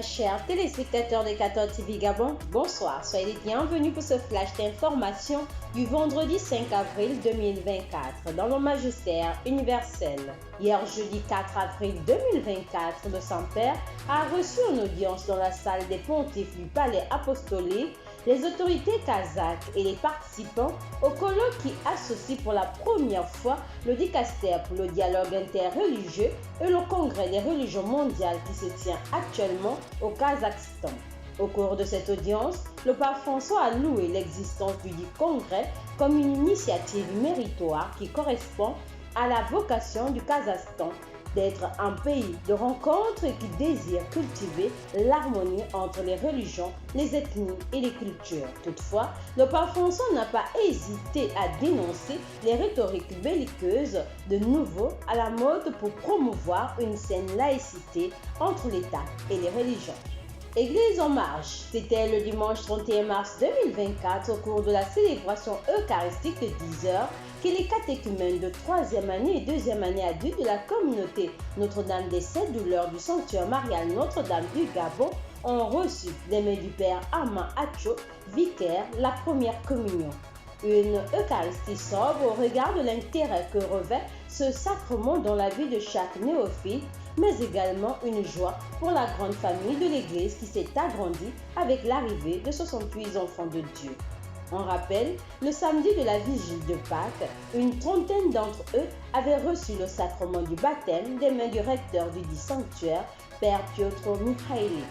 Très chers téléspectateurs de 14 TV Gabon, bonsoir, soyez les bienvenus pour ce flash d'information du vendredi 5 avril 2024 dans le magistère universel. Hier jeudi 4 avril 2024, le Saint-Père a reçu une audience dans la salle des pontifes du palais apostolique, les autorités kazakhs et les participants au colloque qui associe pour la première fois le dicastère pour le dialogue interreligieux et le congrès des religions mondiales qui se tient actuellement au Kazakhstan. Au cours de cette audience, le pape François a loué l'existence du dit congrès comme une initiative méritoire qui correspond à la vocation du Kazakhstan d'être un pays de rencontre et qui désire cultiver l'harmonie entre les religions, les ethnies et les cultures. Toutefois, le pape François n'a pas hésité à dénoncer les rhétoriques belliqueuses de nouveau à la mode pour promouvoir une saine laïcité entre l'État et les religions. Église en marche, c'était le dimanche 31 mars 2024 au cours de la célébration eucharistique de 10 heures que les catéchumènes de 3e année et 2e année adultes de la communauté Notre-Dame des Sept Douleurs du sanctuaire marial Notre-Dame du Gabon ont reçu des mains du Père Armand Acho, vicaire, la première communion. Une Eucharistie sobre au regard de l'intérêt que revêt ce sacrement dans la vie de chaque néophyte, mais également une joie pour la grande famille de l'Église qui s'est agrandie avec l'arrivée de 68 enfants de Dieu. En rappel, le samedi de la vigile de Pâques, une trentaine d'entre eux avaient reçu le sacrement du baptême des mains du recteur du dit sanctuaire, Père Piotr Mikhaïli.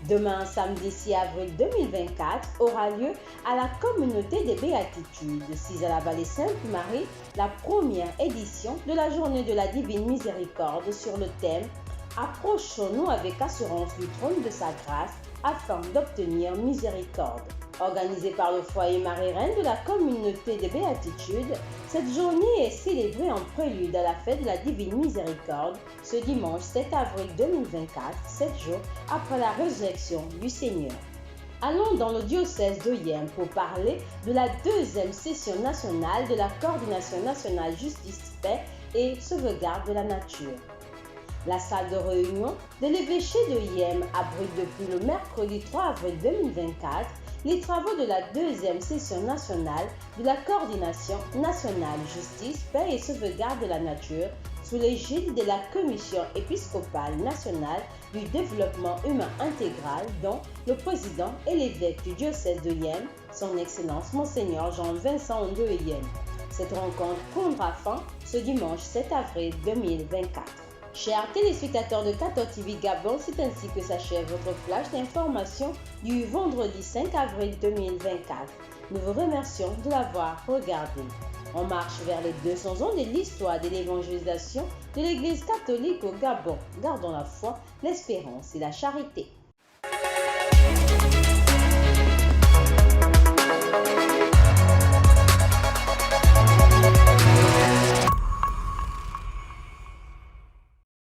Demain, samedi 6 avril 2024, aura lieu à la communauté des Béatitudes, 6 à la Vallée Sainte-Marie, la première édition de la Journée de la Divine Miséricorde sur le thème « Approchons-nous avec assurance du trône de sa grâce afin d'obtenir miséricorde ». Organisée par le foyer Marie-Reine de la communauté des Béatitudes, cette journée est célébrée en prélude à la fête de la Divine Miséricorde ce dimanche 7 avril 2024, 7 jours après la résurrection du Seigneur. Allons dans le diocèse de Yem pour parler de la deuxième session nationale de la Coordination nationale justice, paix et sauvegarde de la nature. La salle de réunion de l'évêché de Yem abrite depuis le mercredi 3 avril 2024 les travaux de la deuxième session nationale de la Coordination nationale justice, paix et sauvegarde de la nature sous l'égide de la Commission épiscopale nationale du développement humain intégral dont le président et l'évêque du diocèse de Yem, son Excellence Monseigneur Jean-Vincent Ondoyem. Cette rencontre prendra fin ce dimanche 7 avril 2024. Chers téléspectateurs de 14 TV Gabon, c'est ainsi que s'achève votre flash d'information du vendredi 5 avril 2024. Nous vous remercions de l'avoir regardé. On marche vers les 200 ans de l'histoire de l'évangélisation de l'Église catholique au Gabon. Gardons la foi, l'espérance et la charité.